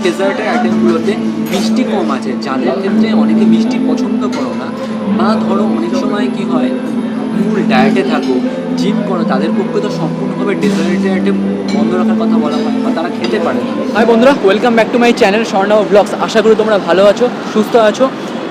ডেজার্টের আইটেমগুলোতে মিষ্টি কম আছে, যাদের ক্ষেত্রে অনেকে মিষ্টি পছন্দ করো না, বা ধরো অনেক সময় কি হয় ফুল ডায়েটে থাকো, জিম করো, তাদের পক্ষে তো সম্পূর্ণভাবে ডেজার্টের আইটেম বন্ধ রাখার কথা বলা হয় বা তারা খেতে পারে না। হাই বন্ধুরা, welcome back to my channel Swarnava blogs. আশা করি তোমরা ভালো আছো, সুস্থ আছো।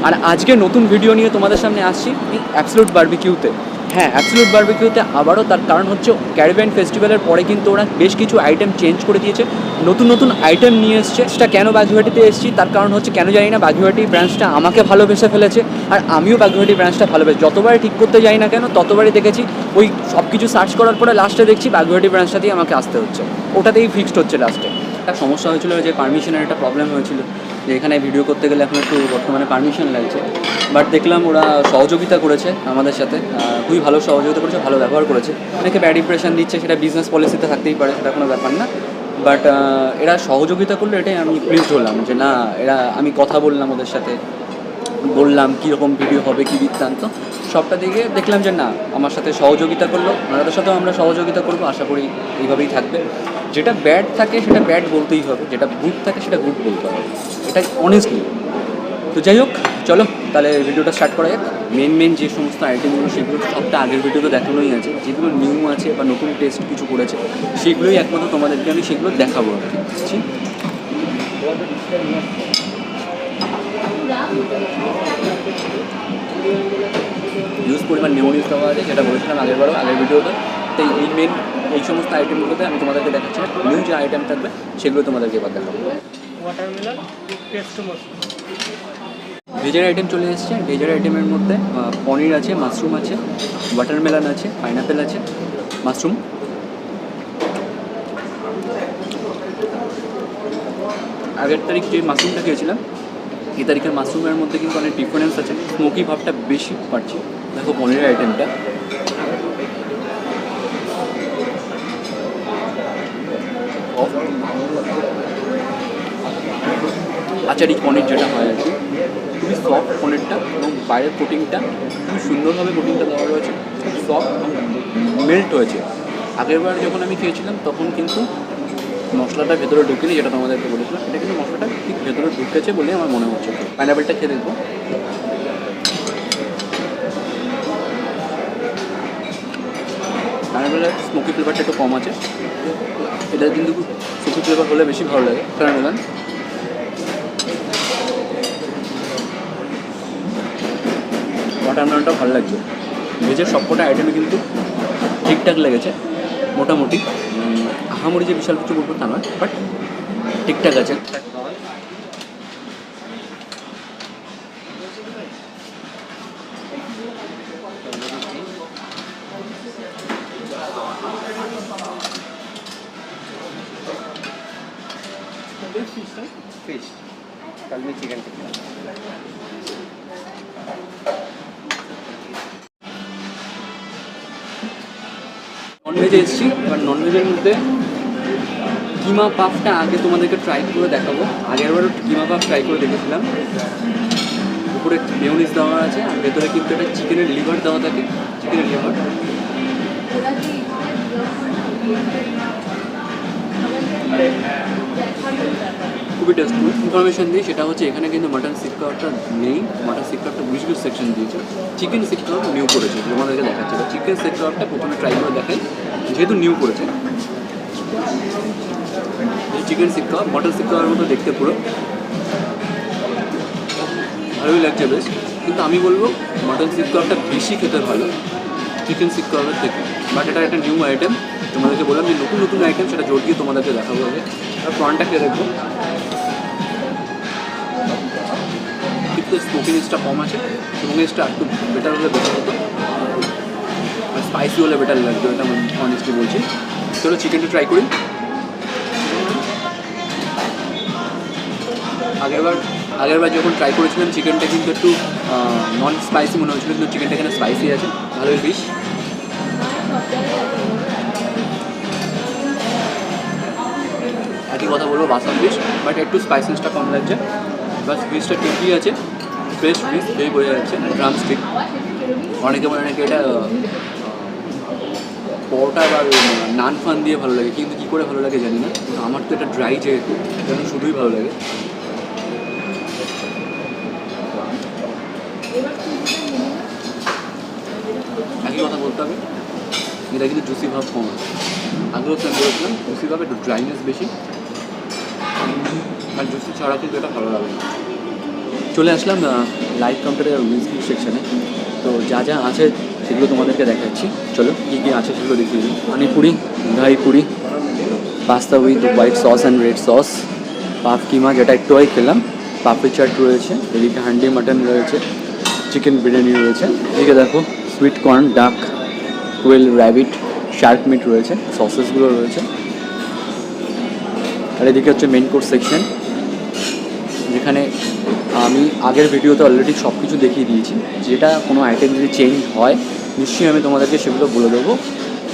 আর আজকে নতুন ভিডিও নিয়ে তোমাদের সামনে আসছি অ্যাবসলিউট বারবিকিউতে। হ্যাঁ, অ্যাবসলিউট বারবিকিউতে আবারও, তার কারণ হচ্ছে ক্যারিবিয়ান ফেস্টিভ্যালের পরে কিন্তু ওরা বেশ কিছু আইটেম চেঞ্জ করে দিয়েছে, নতুন নতুন আইটেম নিয়ে এসছে। সেটা কেন বাগুইহাটিতে এসেছি তার কারণ হচ্ছে, কেন জানি না, বাগুইহাটি ব্রাঞ্চটা আমাকে ভালোবেসে ফেলেছে, আর আমিও বাগুইহাটি ব্রাঞ্চটা ভালোবেসে। যতবারই ঠিক করতে যাই না কেন, ততবারই দেখেছি ওই সব কিছু সার্চ করার পরে লাস্টে দেখছি বাগুইহাটি ব্রাঞ্চটাতেই আমাকে আসতে হচ্ছে, ওটাতেই ফিক্সড হচ্ছে লাস্টে। একটা সমস্যা হয়েছিল যে পারমিশনের একটা প্রবলেম হয়েছিল, যে এখানে ভিডিও করতে গেলে এখন একটু বর্তমানে পারমিশন লাগছে। বাট দেখলাম ওরা সহযোগিতা করেছে আমাদের সাথে, খুবই ভালো সহযোগিতা করেছে, ভালো ব্যবহার করেছে। অনেকে ব্যাড ইমপ্রেশন দিচ্ছে, সেটা বিজনেস পলিসিতে থাকতেই পারে, সেটা কোনো ব্যাপার না। বাট এরা সহযোগিতা করলো, এটাই আমি প্লিজড হলাম যে না, আমি কথা বললাম ওদের সাথে, বললাম কীরকম ভিডিও হবে, কী বৃত্তান্ত, সবটা দিকে দেখলাম যে না, আমার সাথে সহযোগিতা করলো। ওনাদের সাথেও আমরা সহযোগিতা করবো, আশা করি এইভাবেই থাকবে। যেটা ব্যাড থাকে সেটা ব্যাড বলতেই হবে, যেটা গুড থাকে সেটা গুড বলতে হবে, এটা অনেস্টলি। তো যাই হোক, চলো তাহলে ভিডিওটা স্টার্ট করা যাক। মেন যে সমস্ত আইটেমগুলো, সেগুলো সবটা আগের ভিডিওতে দেখানোই আছে। যেগুলো নিউ আছে বা নতুন টেস্ট কিছু করেছে, সেগুলোই একমাত্র তোমাদেরকে আমি সেগুলো দেখাবো আর কি। ইউজ পরিমাণ মেমোরিজ দেওয়া আছে, যেটা বলেছিলাম আগের ভিডিওতে। তাই এই সমস্ত আইটেমগুলোতে আমি তোমাদেরকে দেখাচ্ছি না, নিউ যে আইটেম থাকবে সেগুলো তোমাদেরকে এবার দেখাবো। ওয়াটারমেলন পেস্ট মশলা। ভেজের আইটেম চলে এসেছে। ভেজের আইটেমের মধ্যে পনির আছে, মাশরুম আছে, ওয়াটারমেলন আছে, পাইনাপেল আছে, মাশরুম। আগের তারিখ যে মাশরুমটা খেয়েছিলাম, এই তারিখের মাশরুমের মধ্যে কিন্তু অনেক ডিফারেন্স আছে, স্মোকি ভাবটা বেশি পাচ্ছি। দেখো পনিরের আইটেমটা, আচারি পনির যেটা হয় আর কি, খুবই সফট পনিরটা, এবং বাইরের কোটিংটা খুবই সুন্দরভাবে কোটিংটা দেওয়া রয়েছে, খুব সফট মেল্ট হয়েছে। আগেরবার যখন আমি খেয়েছিলাম তখন কিন্তু মশলাটা ভেতরে ঢুকেনি, যেটা তোমাদেরকে বলেছিলাম, এটা কিন্তু মশলাটা ঠিক ভেতরে ঢুকেছে বলে আমার মনে হচ্ছে। পাইনাপেলটা খেয়ে দেখবো। পাইনাপেলের স্মোকি ফ্লেভারটা একটু কম আছে, এটা কিন্তু স্মোকি ফ্লেভার হলে বেশি ভালো লাগে। পাইনাপেল ওয়াটারমেলনটাও ভালো লাগছে। ভেজের সবকটা আইটেমে কিন্তু ঠিকঠাক লেগেছে মোটামুটি, আহামরি যে বিশাল কিছু বলবো তা নয়, বাট ঠিকঠাক আছে। फिश कल में चिकन टिक्का। ননভেজে এসেছি, এবার ননভেজের মধ্যে কিমা পাফটা আগে তোমাদেরকে ট্রাই করে দেখাবো। আগেরবারও কিমা পাফ ট্রাই করে দেখেছিলাম। উপরে মেয়োনিজ দেওয়া আছে, আর ভেতরে কিন্তু একটা চিকেনের লিভার দেওয়া থাকে, চিকেনের লিভার। খুবই টেস্টফুল। ইনফরমেশন দিই, সেটা হচ্ছে এখানে কিন্তু মাটন সিক কাবাবটা নেই, মাটন সিক কাবাবটা উইশ সেকশন দিয়েছে। চিকেন সিক কাবাব নিউ করেছে, তোমাদেরকে দেখাচ্ছে। চিকেন সিক কাবাবটা প্রথমে ট্রাই করে দেখাই, যেহেতু নিউ করেছে। চিকেন সিক কাবাব মাটন সিক কাবাবের মতো দেখতে পুরো ভালোই লাগছে বেশ, কিন্তু আমি বলবো মাটন সিক কাবাবটা বেশি খেতে ভালো চিকেন সিক কাবাবের থেকে। বাট এটা একটা নিউ আইটেম, তোমাদেরকে বললাম যে নতুন নতুন আইটেম, সেটা জোর দিয়ে তোমাদেরকে দেখাবো আগে। আর প্রনটা খেয়ে দেখবো, কিন্তু স্মোকিনেসটা কম আছে, স্মোকিনেসটা একটু বেটার হলে বেটার হতো, আর স্পাইসি হলে বেটার লাগতো, এটা আমি অনেস্টলি বলছি। চলো চিকেনটা ট্রাই করি। আগেরবার যখন ট্রাই করেছিলাম চিকেনটা কিন্তু একটু নন স্পাইসি মনে হচ্ছিলো, কিন্তু চিকেনটা এখানে স্পাইসি আছে, ভালোই ফিশ। একই কথা বলবো, বাসার ফিশ, বাট একটু স্পাইসিনেসটা কম লাগছে। বাস ফিশটা ঠিকই আছে, ফ্রেশ ফিশ, এই বোঝা যাচ্ছে। ড্রাম স্টিক, অনেকে এটা পরোটা বা নান ফান দিয়ে ভালো লাগে, কিন্তু কী করে ভালো লাগে জানি না, কিন্তু আমার তো এটা ড্রাই যেহেতু যেন শুধুই ভালো লাগে। একই কথা বলতে হবে, এটা কিন্তু জুসি ভাব কম আছে। আগেও আমি বলেছিলাম জুসি ভাব একটু ড্রাইনেস বেশি, আর জুসি ছাড়া কিন্তু এটা ভালো লাগে না। চলে আসলাম লাইভ কাউন্টারের উইস্কি সেকশানে। তো যা যা আছে সেগুলো তোমাদেরকে দেখাচ্ছি, চলো কী কী আছে সেগুলো দেখিয়ে দিই। Panipuri, dahi puri, pasta with white sauce and red sauce, puff keema যেটা একটু আগে খেলাম, পাপড়ি চাট রয়েছে, এদিকে হান্ডি মাটন রয়েছে, চিকেন বিরিয়ানি রয়েছে, এদিকে দেখো সুইট কর্ন, ডাক, কোয়েল, র্যাবিট, শার্ক মিট রয়েছে, সসেসগুলো রয়েছে। আর এদিকে হচ্ছে মেন কোর্স সেকশন, যেখানে আমি আগের ভিডিওতে অলরেডি সব কিছু দেখিয়ে দিয়েছি। যেটা কোনো আইটেম যদি চেঞ্জ হয় নিশ্চয়ই আমি তোমাদেরকে সেগুলো বলে দেবো,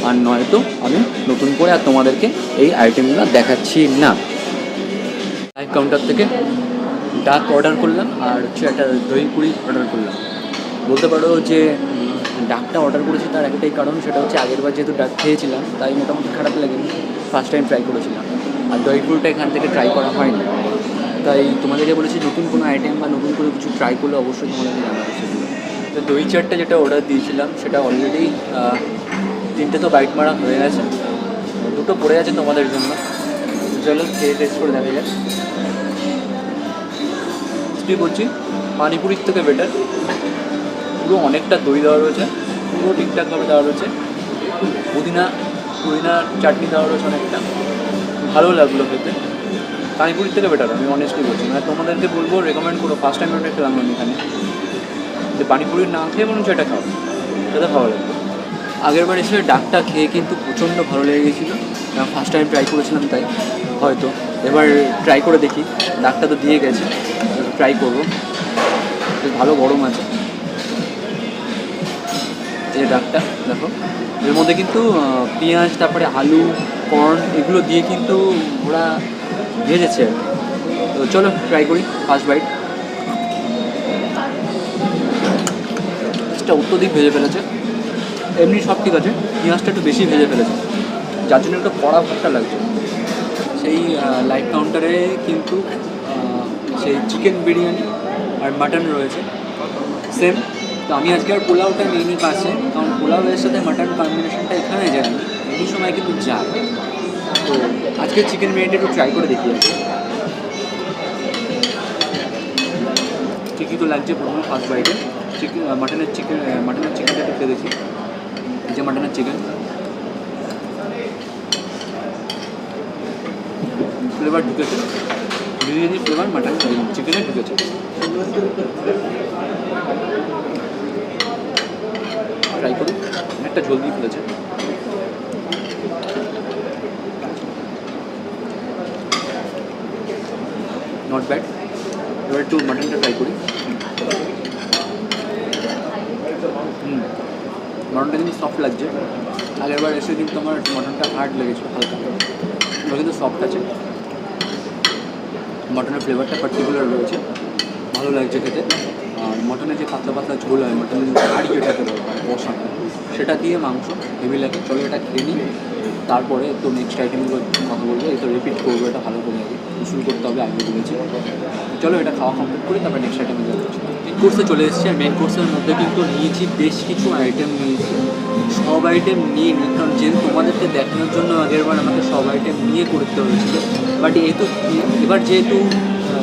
আর নয়তো আমি নতুন করে আর তোমাদেরকে এই আইটেমগুলো দেখাচ্ছি না। লাইভ কাউন্টার থেকে ডাক অর্ডার করলাম, আর হচ্ছে একটা দহি পুরি অর্ডার করলাম। বলতে পারো যে ডাকটা অর্ডার করেছি তার একটাই কারণ, সেটা হচ্ছে আগেরবার যেহেতু ডাক খেয়েছিলাম তাই মোটামুটি খারাপ লাগেনি, ফার্স্ট টাইম ট্রাই করেছিলাম। আর দহি পুরিটা এখান থেকে ট্রাই করা হয়নি, তাই তোমাদেরকে বলেছি নতুন কোনো আইটেম বা নতুন কোনো কিছু ট্রাই করলে অবশ্যই তোমাদেরকে জানাবো সেগুলো। তো দই চাটটা যেটা অর্ডার দিয়েছিলাম সেটা অলরেডি 3টে তো বাইট মারা হয়ে গেছে, 2টো পড়ে আছে তোমাদের জন্য। চলো খেয়ে টেস্ট করে দেখা যাক। কি বলছি, পানিপুরির থেকে বেটার, পুরো অনেকটা দই দেওয়া রয়েছে, পুরো ঠিকঠাকভাবে দেওয়া রয়েছে, পুদিনা চাটনি দেওয়া রয়েছে অনেকটা, ভালো লাগলো খেতে। পানিপুরির থেকে বেটার, আমি অনেস্টলি বলছি। মানে তোমাদেরকে বলবো রেকমেন্ড করো, ফার্স্ট টাইম ওটা খেলাম আমি এখানে, যে পানিপুরির না খেয়ে মনে হচ্ছে এটা খাও, সেটা ভালো লাগবে। আগেরবার এসে ডাকটা খেয়ে কিন্তু প্রচণ্ড ভালো লেগে গেছিলো, ফার্স্ট টাইম ট্রাই করেছিলাম তাই হয়তো। এবার ট্রাই করে দেখি, ডাকটা তো দিয়ে গেছে, ট্রাই করবো। বেশ ভালো গরম আছে এই ডাকটা, দেখো এর মধ্যে কিন্তু পেঁয়াজ, তারপরে আলু, কর্ন এগুলো দিয়ে কিন্তু ওরা ভেজেছে। তো চলো ট্রাই করি ফার্স্ট বাইট। এটা অত্যধিক ভেজে ফেলেছে, এমনি সব ঠিক আছে, পেঁয়াজটা একটু বেশি ভেজে ফেলেছে, যার জন্য একটু কড়া ভাবটা লাগছে। সেই লাইভ কাউন্টারে কিন্তু সেই চিকেন বিরিয়ানি আর মাটন রয়েছে সেম। তো আমি আজকে আর পোলাওটা নিইনি কাছে, কারণ পোলাওয়ের সাথে মাটন কম্বিনেশনটা এখানে যায় না, এমনি সময় কিন্তু যায়। তো আজকে চিকেন বিরিয়ানিটা একটু ট্রাই করে দেখি আর ঠিকই তো লাগছে। প্রথমে ফার্স্ট বাইটে মাটনের চিকেনটা একটু খেয়ে দেখি। এই যে মাটনের চিকেন, ফ্লেভার ঢুকেছে, বিরিয়ানির ফ্লেভার মাটন চিকেনে ঢুকেছে। ট্রাই করি, অনেকটা ঝোল দিয়ে ফেলেছে। Not bad. এবার একটু মাটনটা ট্রাই করি। মাটনটা কিন্তু সফট লাগছে, আগেরবার এসে কিন্তু আমার মাটনটা হার্ড লেগেছিলো হালকা, এবার কিন্তু সফট আছে। মটনের ফ্লেভারটা পার্টিকুলার রয়েছে, ভালো লাগছে খেতে। আর মটনের যে পাতলা পাতলা ঝোল হয়, মটনের যে হাড়ি যেটাকে বসানো, সেটা দিয়ে মাংস হেভি লাগে। চলো এটা খেয়ে নিই, তারপরে তো নেক্সট আইটেমগুলো কথা বলবো, এটা রিপিট করবো, এটা ভালো করে আগে শুরু করতে হবে আগে বলেছি। চলো এটা খাওয়া কমপ্লিট করি, তারপরে নেক্সট আইটেমে যাবো। মেন কোর্সে চলে এসেছি, আর মেন কোর্সের মধ্যে কিন্তু নিয়েছি বেশ কিছু আইটেম নিয়েছি। সব আইটেম নিয়ে নিই, কারণ যেহেতু তোমাদেরকে দেখানোর জন্য আগেরবার আমাকে সব আইটেম নিয়ে করতে হয়েছিল। বাট এবার যেহেতু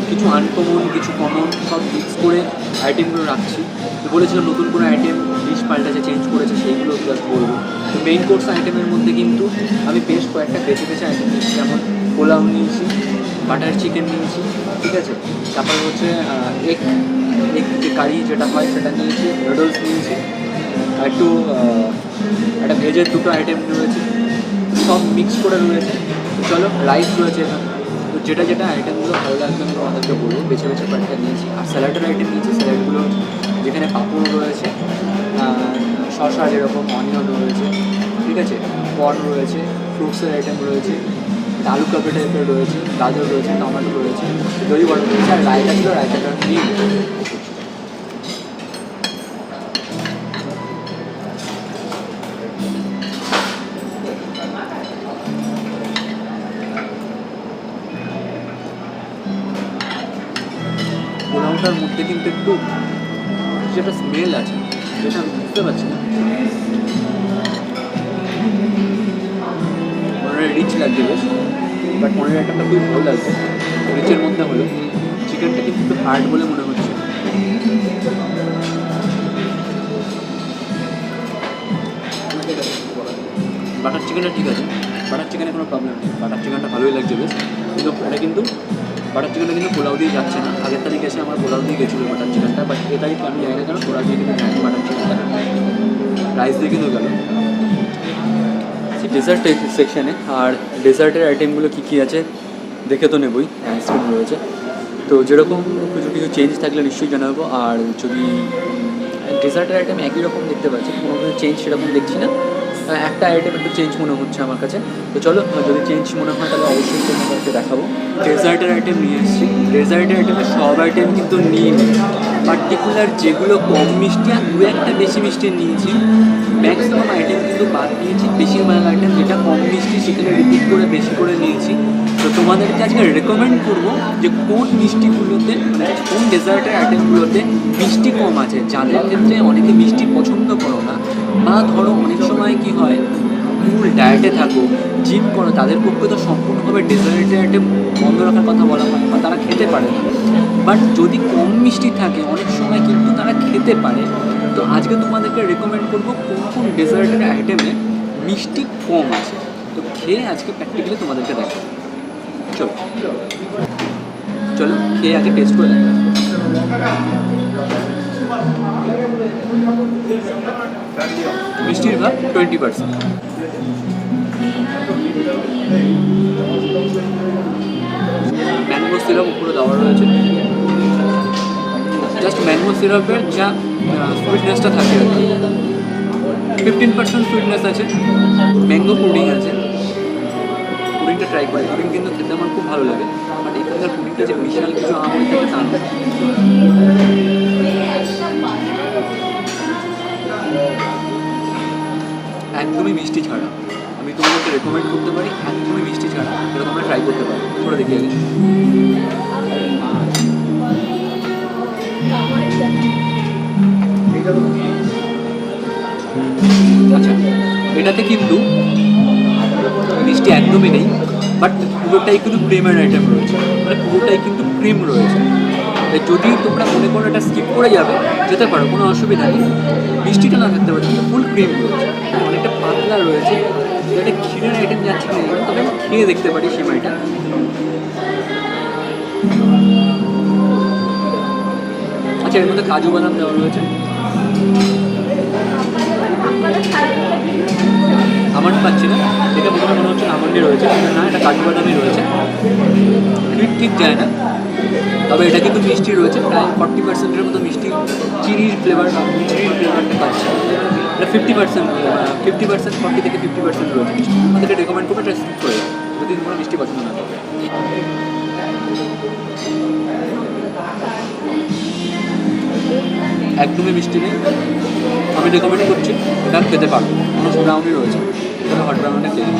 কিছু আনকমন কিছু কমন সব মিক্স করে আইটেমগুলো রাখছি, তো বলেছিলাম নতুন কোনো আইটেম ডিশ পাল্টাছে, চেঞ্জ করেছে, সেইগুলো জাস্ট বলবো। তো মেইন কোর্স আইটেমের মধ্যে কিন্তু আমি বেশ কয়েকটা বেছে আইটেম নিয়েছি, যেমন পোলাও নিয়েছি, বাটার চিকেন নিয়েছি, ঠিক আছে, তারপরে হচ্ছে এগ যে কারি যেটা হয় সেটা নিয়েছি, নুডলস নিয়েছি, আর একটু একটা ভেজের 2টো আইটেম রয়েছে, সব মিক্স করে রয়েছে। চলো রাইস রয়েছে এখানে, তো যেটা আইটেমগুলো ভালো লাগবে আমি তোমাদেরকে বলবো, বেছে কয়েকটা নিয়েছি। আর স্যালাডের আইটেম নিয়েছি, স্যালাডগুলো যেখানে পাঁপড় রয়েছে, শসা যেরকম, অনিয়ন রয়েছে, ঠিক আছে, কর্ন রয়েছে, ফ্রুটসের আইটেম রয়েছে, আলু কাবলি টাইপের রয়েছে, গাজর রয়েছে, টমেটো রয়েছে, দই বড়া রয়েছে, আর রায়তা ছিল, রায়তাটা নিয়ে পোলাওটার মধ্যে কিন্তু একটু যেটা স্মেল আছে সেটা আমি বুঝতে পারছি না। পনিরের রিচ লাগছে বেশ, বাট পনিরের আইটেমটা খুবই ভালো লাগছে। রিচের মধ্যে হলো চিকেনটা কিন্তু একটু হার্ড বলে মনে হচ্ছে। বাটার চিকেনটা ঠিক আছে, বাটার চিকেনে কোনো প্রবলেম নেই, বাটার চিকেনটা ভালোই লাগছে বেশ। কিন্তু এটা কিন্তু বাটার চিকেনটা কিন্তু পোলাও দিয়ে যাচ্ছে না। আগের তারিখ এসে আমার পোলাও দিয়ে গেছিলো বাটার চিকেনটা, বাট এ তারিখ আমি জানি না কেন পোলাও দিয়ে কিন্তু যায়নি বাটার চিকেনটা, রাইস দিয়ে কিন্তু গেল। ডেজার্ট সেকশানে আর ডেজার্টের আইটেমগুলো কী কী আছে দেখে তো নেবই, আইসক্রিম রয়েছে। তো যেরকম কিছু চেঞ্জ থাকলে নিশ্চয়ই জানাবো। আর যদি ডেজার্টের আইটেম একই রকম দেখতে পাচ্ছি, কোনো কিছু চেঞ্জ সেরকম দেখছি না। একটা আইটেম একটু চেঞ্জ মনে হচ্ছে আমার কাছে। তো চলো, যদি চেঞ্জ মনে হয় তাহলে অবশ্যই তোমাদেরকে দেখাবো। ডেজার্টের আইটেম নিয়ে এসেছি। ডেজার্টের আইটেমের সব আইটেম কিন্তু নিয়ে নিই, পার্টিকুলার যেগুলো কম মিষ্টি আর দু একটা বেশি মিষ্টি নিয়েছি। ম্যাক্সিমাম আইটেম কিন্তু বাদ দিয়েছি, বেশিরভাগ আইটেম যেটা কম মিষ্টি সেখানে রিপিট করে বেশি করে নিয়েছি। তো তোমাদেরকে আজকে রেকমেন্ড করবো যে কোন মিষ্টিগুলোতে, মানে কোন ডেজার্টের আইটেমগুলোতে মিষ্টি কম আছে, যাদের ক্ষেত্রে অনেকে মিষ্টি পছন্দ করো না, বা ধরো অনেক সময় কি হয় ফুল ডায়েটে থাকো, জিম করো, তাদের পক্ষে তো সম্পূর্ণভাবে ডেজার্টের আইটেম বন্ধ রাখার কথা বলা হয় বা তারা খেতে পারে না। বাট যদি কম মিষ্টি থাকে অনেক সময় কিন্তু তারা খেতে পারে। তো আজকে তোমাদেরকে রেকমেন্ড করবো কোন কোন ডেজার্টের আইটেমে মিষ্টি কম আছে। তো খেয়ে আজকে প্র্যাকটিক্যালি তোমাদেরকে দেখো। চলো চলো খেয়ে আগে টেস্ট করে দেখো। মিষ্টির ভাগ 20%। ম্যাঙ্গো সিরাপ উপরে দেওয়া রয়েছে, জাস্ট ম্যাঙ্গো সিরাপের যা সুইটনেসটা থাকে আর কি। 15% সুইটনেস আছে। ম্যাঙ্গো পুডিং আছে, পুডিংটা ট্রাই করি। পুডিং কিন্তু খেতে আমার খুব ভালো লাগে, বাট এখানকার পুডিংটা যে বিশাল কিছু আহামরি থাকে তা না। একদমই মিষ্টি ছাড়া, আমি তোমাদেরকে রেকমেন্ড করতে পারি একদমই মিষ্টি ছাড়া এটা তোমরা ট্রাই করতে পারো। করে দেখি আগে। আচ্ছা, এটাতে কিন্তু মিষ্টি একদমই নেই, বাট পুরোটাই কিন্তু ক্রিমের আইটেম রয়েছে, মানে পুরোটাই কিন্তু ক্রিম রয়েছে। যদি তোমরা মনে করো এটা স্কিপ করে যেতে পারো, কোনো অসুবিধা নেই। মিষ্টিটা না থাকতে পারে, কিন্তু ফুল ক্রিম রয়েছে, অনেকটা পাতলা রয়েছে। এটা ক্ষীরের আইটেম যাচ্ছে কিনা তবে খেয়ে দেখতে পারি সেমাইটা। আচ্ছা, এর মধ্যে কাজু বাদাম দেওয়া রয়েছে। আমন্ড পাচ্ছি না, এটা প্রথমে মনে হচ্ছে আমন্ডই রয়েছে, না এটা কাজু বাদামই রয়েছে। ঠিক যায় না, তবে এটা কিন্তু মিষ্টি রয়েছে, প্রায় 40%-এর মতো মিষ্টি। চিনির ফ্লেভারটা পাচ্ছে। এটা 50%, 40 থেকে 50% রয়েছে মিষ্টি। আমাদেরকে রেকমেন্ড করবো এটা স্কিপ করে যদি তোমরা মিষ্টি পছন্দ না করবে। একদমই মিষ্টি নেই, আমি রেকমেন্ড করছি এটা খেতে পারবো। কোনো ব্রাউনি রয়েছে, এখানে হট ব্রাউনিটা খেয়ে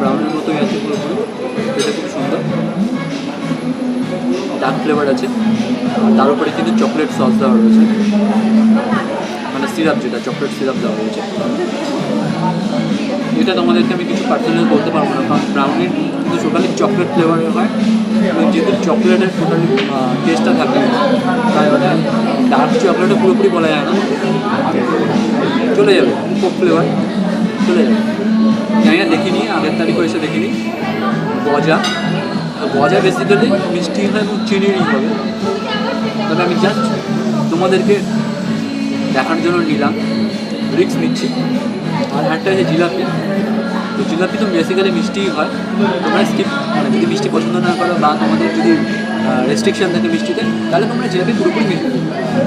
ব্রাউনের মতোই আছে পুরোপুরি। এটা খুব সুন্দর, ডার্ক ফ্লেভার আছে। তার উপরে কিন্তু চকলেট সস দেওয়া রয়েছে, মানে সিরাপ, যেটা চকলেট সিরাপ দেওয়া রয়েছে। এটা তোমাদেরকে আমি কিছু পার্সোনাল বলতে পারবো না, কারণ ব্রাউনির কিন্তু টোটালি চকলেট ফ্লেভারের হয়, এবং যেহেতু চকলেটের টোটালি টেস্টটা থাকে, তাই ওটা ডার্ক চকলেটও পুরোপুরি বলা যায় না, চলে যাবে কোক ফ্লেভার চলে যাবে। জানি না, দেখিনি, আগের তারিখ এসে দেখিনি। গজা বেসিক্যালি মিষ্টি হয় এবং চিনিরই হবে, তবে আমি জাস্ট তোমাদেরকে দেখার জন্য নিলাম, রিস্ক নিচ্ছি। আর একটা যে জিলাপি, তো জিলাপি তো বেসিক্যালি মিষ্টিই হয়। তোমরা স্কিপ, মানে যদি মিষ্টি পছন্দ না করো বা তোমাদের যদি রেস্ট্রিকশান থাকে মিষ্টিতে, তাহলে তোমরা জিলাপি পুরোপুরি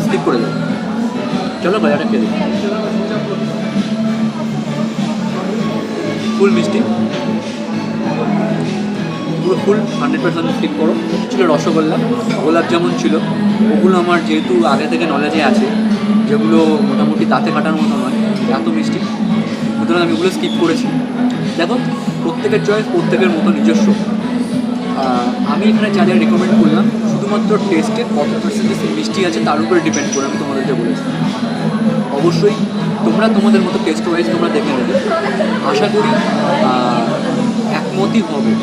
স্কিপ করে দেবে। চলো গজাটা খেয়ে দিই। ফুল মিষ্টি, পুরো ফুল 100% স্কিপ করো। ছিল রসগোল্লা, গোলাপ জামুন ছিল, ওগুলো আমার যেহেতু আগে থেকে নলেজে আছে, যেগুলো মোটামুটি দাঁতে কাটার মতো নয়, এত মিষ্টি, সুতরাং আমি ওগুলো স্কিপ করেছি। দেখো, প্রত্যেকের চয়েস প্রত্যেকের মতো নিজস্ব। আমি এখানে যা যা রেকমেন্ড করলাম শুধুমাত্র টেস্টে কত পার্সেন্টেজ মিষ্টি আছে তার উপরে ডিপেন্ড করে আমি তোমাদেরকে বলেছি। অবশ্যই তোমরা তোমাদের মতো টেস্ট ওয়াইজ তোমরা দেখে নেবে, আশা করি একমতই হবে।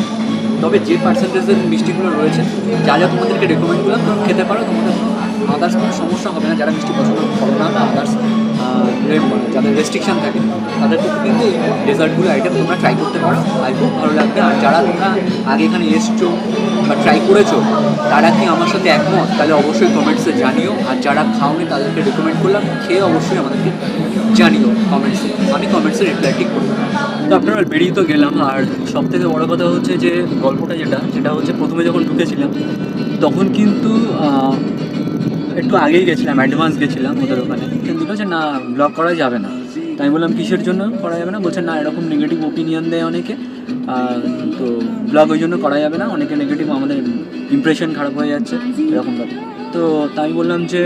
তবে যে পার্সেন্টেজের মিষ্টিগুলো রয়েছে যা যা তোমাদেরকে রেকমেন্ড করলাম তোমরা খেতে পারো, তোমাদের আদার্স কোনো সমস্যা হবে না। যারা মিষ্টি পছন্দ করো না বা আদার্স যাদের রেস্ট্রিকশান থাকে তাদের পক্ষে কিন্তু এই ডেজার্টগুলো আইটেম তোমরা ট্রাই করতে পারো, আর খুব ভালো লাগবে। আর যারা তোমরা আগে এখানে এসছো বা ট্রাই করেছো তারা কি আমার সাথে একমত, তাহলে অবশ্যই কমেন্টসে জানিও। আর যারা খাওনি তাদেরকে রেকমেন্ড করলাম, খেয়ে অবশ্যই আমাদেরকে জানিও কমেন্টসে, আমি কমেন্টসে রিপ্লাই ঠিক করবো। তো আপনারা বেরিয়ে তো গেলাম, আর সব থেকে বড়ো কথা হচ্ছে যে গল্পটা যেটা হচ্ছে প্রথমে যখন ঢুকেছিলাম তখন কিন্তু একটু আগেই গেছিলাম, অ্যাডভান্স গেছিলাম ওদের ওখানে, কিন্তু দিল যে না ব্লগ করা যাবে না। তাই বললাম কিসের জন্য করা যাবে না, বলছে না এরকম নেগেটিভ ওপিনিয়ন দেয় অনেকে, তো ব্লগ ওই জন্য করা যাবে না, অনেকে নেগেটিভ, আমাদের ইমপ্রেশন খারাপ হয়ে যাচ্ছে এরকম ব্যাপার। তো তাই বললাম যে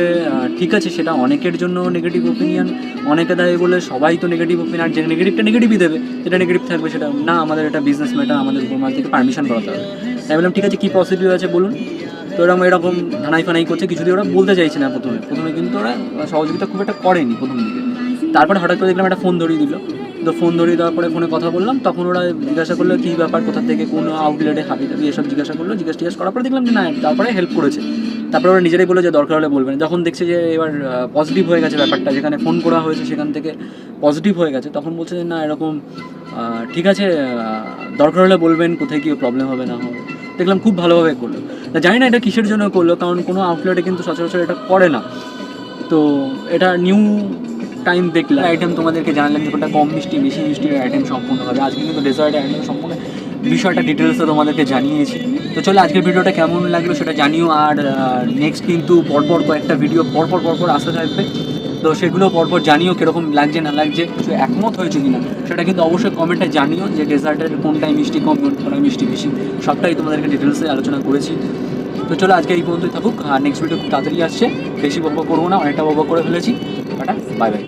ঠিক আছে, সেটা অনেকের জন্য নেগেটিভ ওপিনিয়ন, অনেকে দেয় বলে সবাই তো নেগেটিভ ওপিনিয়ন, আর যে নেগেটিভটা নেগেটিভই দেবে, যেটা নেগেটিভ থাকবে সেটা না, আমাদের এটা বিজনেস ম্যাটার, আমাদের উপর থেকে পারমিশন করাতে হবে। তাই বললাম ঠিক আছে, কী পসিটিভ আছে বলুন। তো এরকম ধানাই ফানাই করছে, কিছুদিন ওরা বলতে চাইছে না প্রথমে কিন্তু ওরা সহযোগিতা খুব একটা করেনি প্রথম দিকে। তারপরে হঠাৎ করে দেখলাম একটা ফোন ধরিয়ে দিল, তো ফোন ধরিয়ে দেওয়ার পরে ফোনে কথা বললাম, তখন ওরা জিজ্ঞাসা করলো কী ব্যাপার, কোথা থেকে কোন আউটলেটে হাবি টাবি এসব জিজ্ঞাসা করার পরে দেখলাম যে না, তারপরে হেল্প করেছে। তারপরে ওরা নিজেরাই বললো যে দরকার হলে বলবেন। যখন দেখছে যে এবার পজিটিভ হয়ে গেছে ব্যাপারটা, যেখানে ফোন করা হয়েছে সেখান থেকে পজিটিভ হয়ে গেছে, তখন বলছে যে না এরকম ঠিক আছে, দরকার হলে বলবেন, কোথায় কী প্রবলেম হবে না হবে। দেখলাম খুব ভালোভাবে করলো। জানি না এটা কিসের জন্য করলো, কারণ কোনো আউটলেটে কিন্তু সচরাচর এটা করে না। তো এটা নিউ টাইম দেখলাম। আইটেম তোমাদেরকে জানালাম যে কোনটা কম মিষ্টি বেশি মিষ্টির আইটেম সম্পূর্ণভাবে, আজকে কিন্তু ডেজার্টের আইটেম সম্পূর্ণ বিষয়টা ডিটেলসে তোমাদেরকে জানিয়েছি। তো চলো আজকের ভিডিওটা কেমন লাগলো সেটা জানিও, আর নেক্সট কিন্তু পরপর কয়েকটা ভিডিও পরপর আসতে থাকবে, তো সেগুলো পরপর জানিও কীরকম লাগছে না লাগছে, কিছু একমত হয়েছে কিনা সেটা কিন্তু অবশ্যই কমেন্টে জানিও, যে ডেজার্টের কোনটাই মিষ্টি কম কোনটাই মিষ্টি বেশি, সবটাই তোমাদেরকে ডিটেলসে আলোচনা করেছি। তো চলো আজকে এই পর্যন্তই থাকুক, আর নেক্সট ভিডিও খুব তাড়াতাড়ি আসছে, বেশি বকবক করবো না, অনেকটা বকবক করে ফেলেছি। Tata, bye bye.